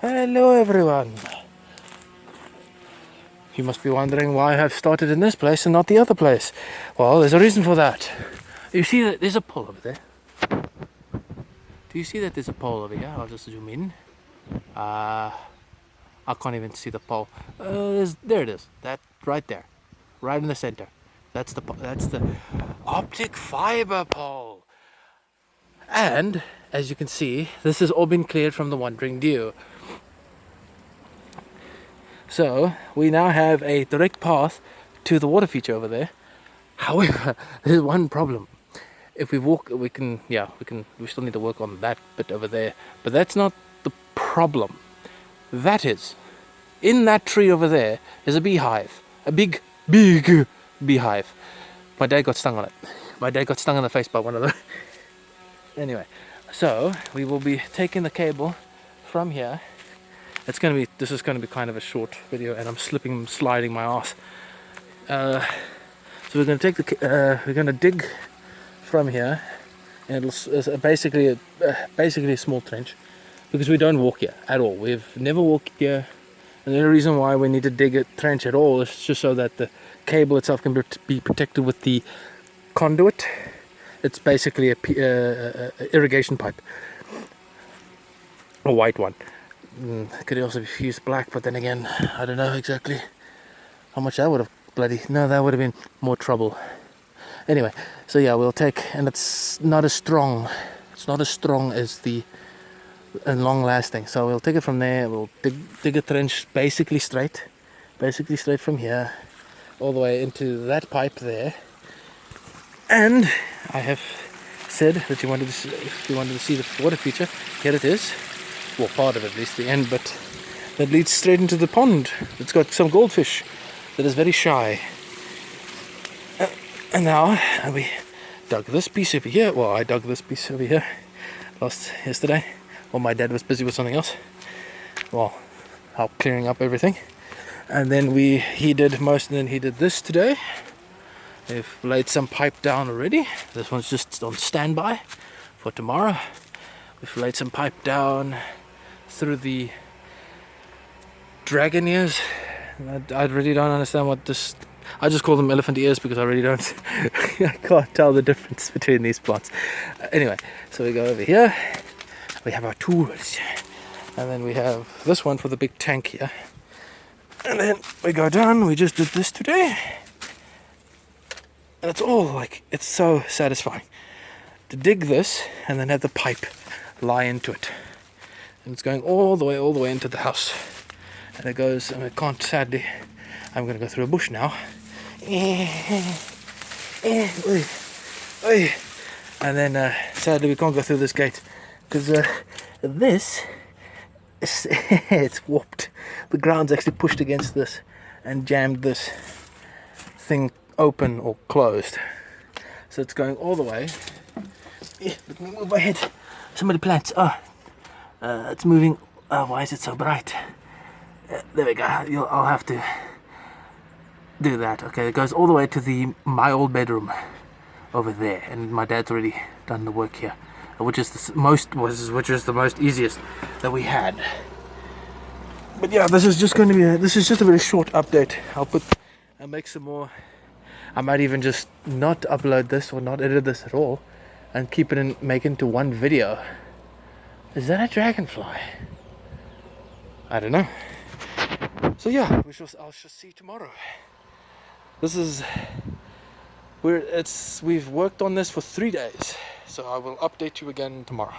Hello everyone. You must be wondering why I've started in this place and not the other place. Well, there's a reason for that. You see that there's a pole over there? Do you see that there's a pole over here? I'll just zoom in. I can't even see the pole. There it is. That right there. Right in the center. That's the optic fiber pole. And as you can see, this has all been cleared from the Wandering Dew. So we now have a direct path to the water feature over there. However, there's one problem. If we walk, we still need to work on that bit over there. But that's not the problem. That is, in that tree over there is a beehive. A big beehive. My dad got stung on it. My dad got stung in the face by one of them. Anyway, so we will be taking the cable from here. This is going to be kind of a short video, and I'm sliding my ass. So we're going to take we're going to dig from here, and it's basically a small trench, because we don't walk here at all. We've never walked here, and the only reason why we need to dig a trench at all is just so that the cable itself can be protected with the conduit. It's basically a irrigation pipe, a white one. It could also be fused black, but then again, I don't know exactly how much that would have that would have been more trouble. Anyway, so yeah, we'll take, and it's not as strong as the long lasting. So we'll take it from there. We'll dig a trench basically straight from here all the way into that pipe there. And I have said that if you wanted to see the water feature, here it is. Well, part of it, at least the end, but that leads straight into the pond. It's got some goldfish that is very shy. And now we dug this piece over here. Well, I dug this piece over here yesterday. Well, my dad was busy with something else. Well, help clearing up everything. And then he did this today. We've laid some pipe down already. This one's just on standby for tomorrow. We've laid some pipe down through the dragon ears. I really don't understand what this... I just call them elephant ears because I really don't... I can't tell the difference between these plants. Anyway, so we go over here. We have our tools. And then we have this one for the big tank here. And then we go down. We just did this today. And it's so satisfying to dig this and then have the pipe lie into it. And it's going all the way into the house. And it goes, and I can't, sadly, I'm going to go through a bush now. And then, sadly, we can't go through this gate because it's warped. The ground's actually pushed against this and jammed this thing open or closed. So it's going all the way. Let me move my head. Somebody plants. It's moving. Why is it so bright? There we go. I'll have to do that. Okay, it goes all the way to my old bedroom over there, and my dad's already done the work here, which is the most easiest that we had. But yeah, this is just a very short update. I'll make some more. I might even just not upload this or not edit this at all, and keep it and make it into one video. Is that a dragonfly? I don't know. So yeah, I shall see you tomorrow. We've worked on this for 3 days, so I will update you again tomorrow.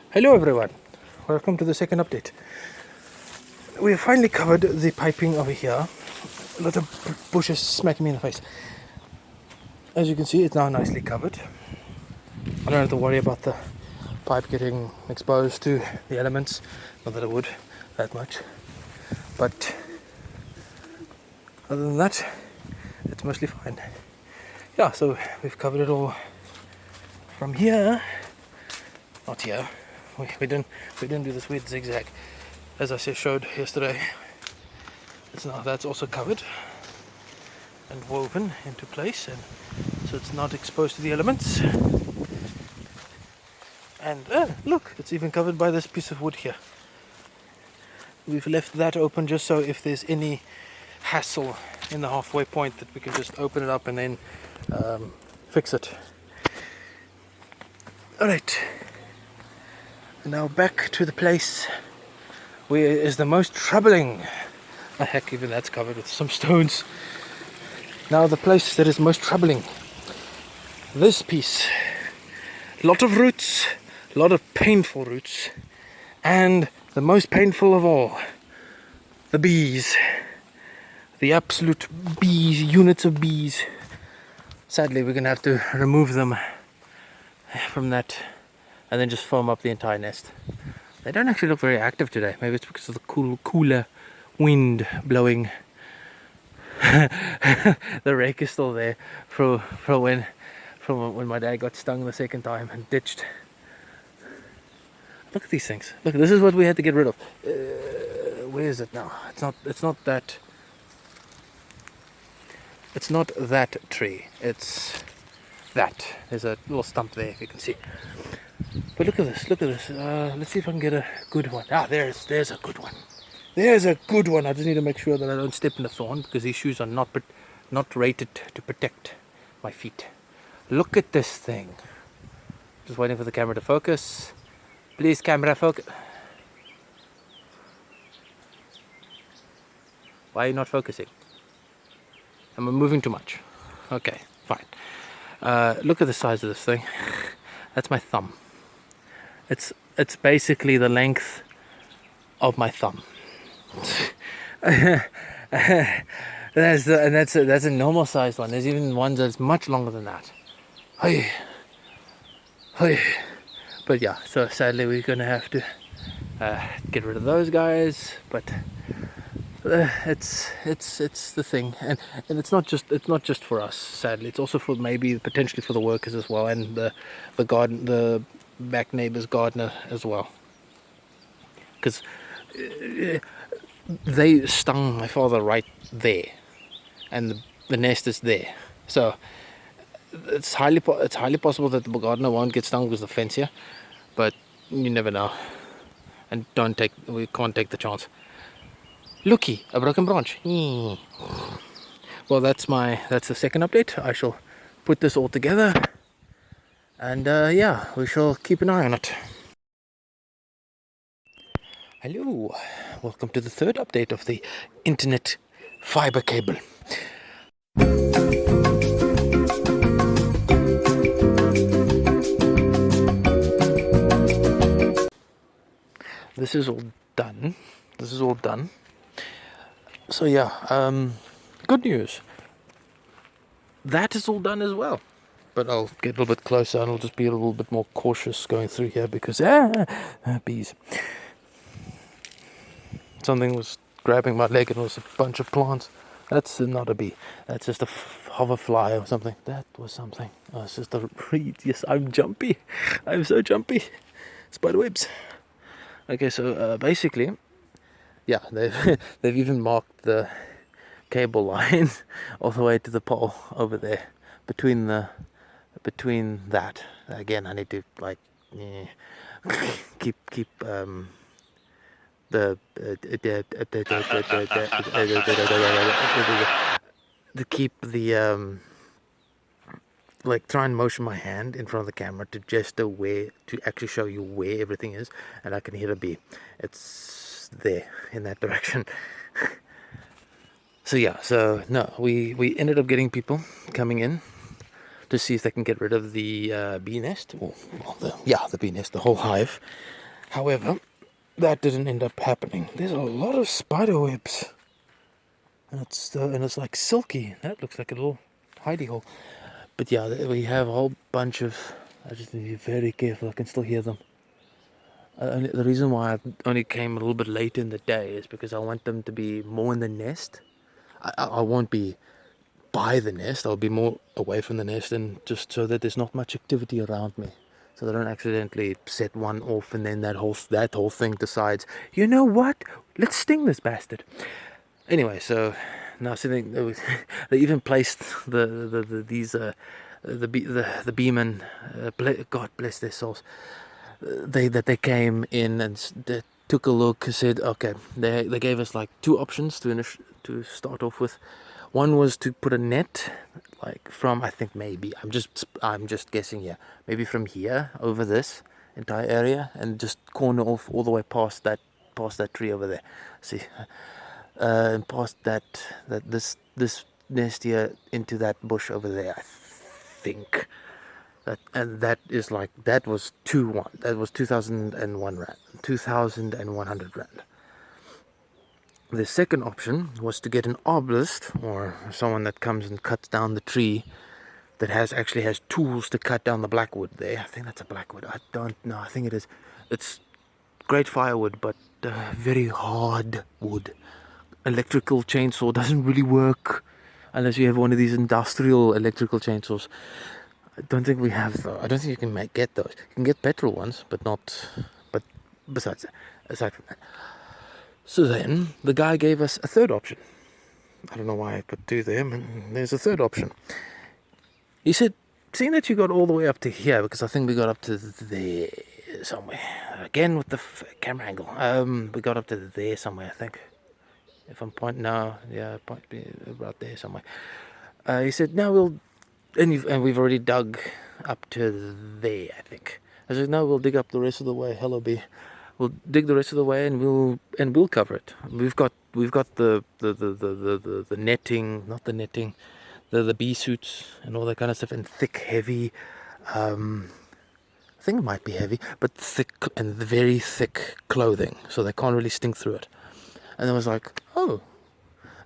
Hello everyone, welcome to the second update. We have finally covered the piping over here. A lot of bushes smacking me in the face. As you can see, it's now nicely covered. I don't have to worry about the pipe getting exposed to the elements. Not that it would that much. But other than that, it's mostly fine. Yeah, so we've covered it all from here. Not here. We didn't do this weird zigzag, as I showed yesterday. That's also covered and woven into place, and so it's not exposed to the elements. And look, it's even covered by this piece of wood here. We've left that open just so if there's any hassle in the halfway point that we can just open it up and then fix it. Alright, now back to the place where is the most troubling. Oh, heck, even that's covered with some stones. Now the place that is most troubling. This piece. Lot of roots, a lot of painful roots, and the most painful of all, the bees. The absolute bees, units of bees. Sadly, we're gonna have to remove them from that and then just foam up the entire nest. They don't actually look very active today. Maybe it's because of the cooler wind blowing. The rake is still there from when my dad got stung the second time and ditched. Look at these things. Look, this is what we had to get rid of. Where is it now? It's not that. It's not that tree. It's that. There's a little stump there, if you can see. But look at this. Look at this. Let's see if I can get a good one. There's a good one. There's a good one. I just need to make sure that I don't step in the thorn because these shoes are not rated to protect my feet. Look at this thing. Just waiting for the camera to focus. Please, camera, focus. Why are you not focusing? Am I moving too much? Okay, fine. Look at the size of this thing. That's my thumb. It's basically the length of my thumb. That's a normal sized one. There's even ones that's much longer than that. Hey. But yeah, so sadly we're gonna have to get rid of those guys. But it's the thing, and it's not just for us. Sadly, it's also for maybe potentially for the workers as well, and the back neighbor's gardener as well, because they stung my father right there, and the nest is there. So it's highly possible that the gardener won't get stung because of the fence here, but you never know. And we can't take the chance. Looky, a broken branch. Well, that's the second update. I shall put this all together, and yeah, we shall keep an eye on it. Hello, welcome to the third update of the internet fiber cable. This is all done. So yeah, good news. That is all done as well. But I'll get a little bit closer and I'll just be a little bit more cautious going through here because bees. Something was grabbing my leg and it was a bunch of plants. That's not a bee. That's just a hoverfly or something. That was something. Oh, it's just a reed. Yes, I'm jumpy. I'm so jumpy. Spiderwebs. Okay, so basically, yeah, they've even marked the cable line all the way to the pole over there. Between that, again, I need to keep try and motion my hand in front of the camera to actually show you where everything is, and I can hear a bee. It's there in that direction. So yeah, no, we ended up getting people coming in to see if they can get rid of the bee nest. The bee nest, the whole hive. However, that didn't end up happening. There's a lot of spider webs, and it's like silky. That looks like a little hidey hole. But yeah, we have a whole bunch of. I just need to be very careful. I can still hear them. The reason why I only came a little bit late in the day is because I want them to be more in the nest. I won't be by the nest. I'll be more away from the nest, and just so that there's not much activity around me, so they don't accidentally set one off, and then that whole thing decides, you know what? Let's sting this bastard. Anyway, so now they even placed the beemen. God bless their souls. they came in and they took a look, said okay, they gave us like two options to start off with. One was to put a net, like from, I think maybe I'm just guessing here, maybe from here over this entire area and just corner off all the way past that tree over there. See, and past this nest here into that bush over there. I think that is like, that was 2001 rand, 2,100 rand. The second option was to get an arborist, or someone that comes and cuts down the tree, that actually has tools to cut down the blackwood there. I think that's a blackwood. I don't know. I think it is. It's great firewood, but very hard wood. Electrical chainsaw doesn't really work unless you have one of these industrial electrical chainsaws. I don't think we have though. I don't think you can get those. You can get petrol ones, but not. But aside from that. So then the guy gave us a third option. I don't know why I put two there, but there's a third option. He said, seeing that you got all the way up to here, because I think we got up to there somewhere. Again with the camera angle. We got up to there somewhere, I think. If I'm pointing now, yeah, it might be about there somewhere. He said, no, we've already dug up to there, I think. I said, no, we'll dig up the rest of the way. Hello, B. We'll dig the rest of the way and we'll cover it. We've got the netting, not the netting, the bee suits and all that kind of stuff, and thick, heavy. I think it might be heavy, but thick and very thick clothing, so they can't really stink through it. And I was like, oh,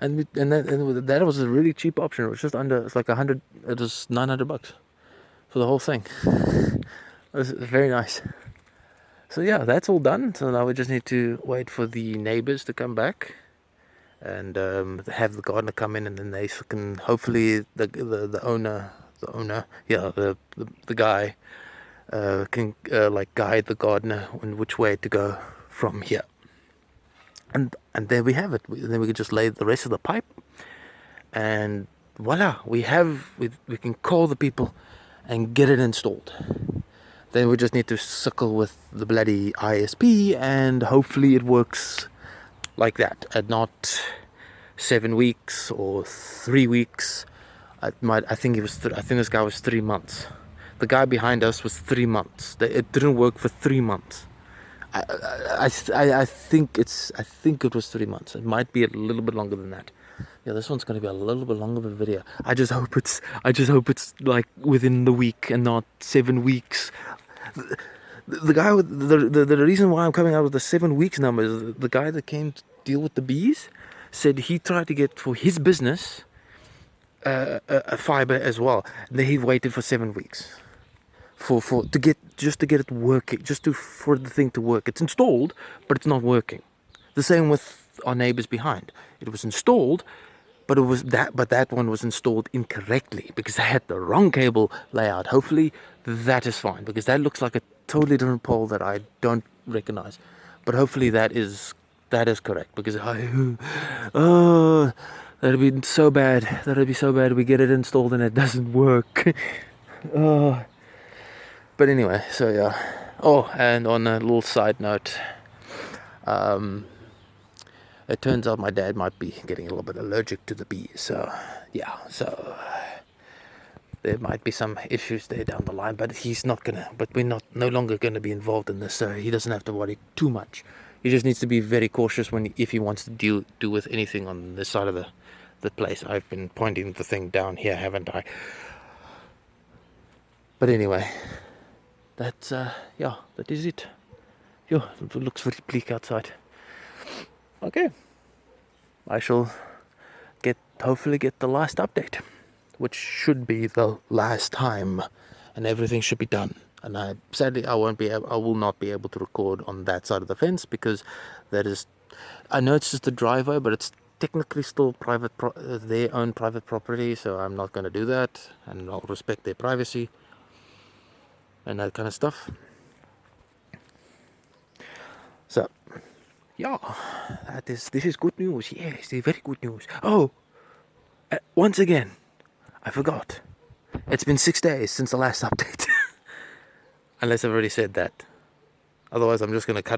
and that was a really cheap option. It was just under, it's like 100. It was $900 for the whole thing. It was very nice. So yeah, that's all done. So now we just need to wait for the neighbors to come back, and have the gardener come in, and then they can hopefully the owner, yeah, the guy can like guide the gardener on which way to go from here. And there we have it. Then we can just lay the rest of the pipe, and voila, we can call the people and get it installed. Then we just need to suckle with the bloody ISP, and hopefully it works like that, and not 7 weeks or 3 weeks. I think this guy was 3 months. The guy behind us was 3 months. It didn't work for 3 months. I think it was 3 months. It might be a little bit longer than that. Yeah, this one's going to be a little bit longer of a video. I just hope it's like within the week and not 7 weeks. The guy with the reason why I'm coming out with the 7 weeks number is the guy that came to deal with the bees said he tried to get for his business a fiber as well. And then he waited for 7 weeks to get it working, for the thing to work. It's installed, but it's not working. The same with our neighbors behind. It was installed, but that one was installed incorrectly because they had the wrong cable layout. Hopefully that is fine, because that looks like a totally different pole that I don't recognize. But hopefully that is correct, because that'd be so bad. That'd be so bad. We get it installed and it doesn't work. But anyway, so yeah. Oh, and on a little side note, it turns out my dad might be getting a little bit allergic to the bees. So yeah, so there might be some issues there down the line, but we're no longer gonna be involved in this, so he doesn't have to worry too much. He just needs to be very cautious if he wants to do with anything on this side of the place. I've been pointing the thing down here, haven't I? But anyway, that's yeah, that is it. Yo, it looks very bleak outside. Okay, I shall hopefully get the last update, which should be the last time, and everything should be done. And sadly I will not be able to record on that side of the fence, because I know it's just a driveway, but it's technically still their own private property, so I'm not going to do that, and I'll respect their privacy and that kind of stuff. So yeah, this is good news. Yes, very good news. Oh, once again, I forgot. It's been 6 days since the last update. Unless I've already said that. Otherwise, I'm just going to cut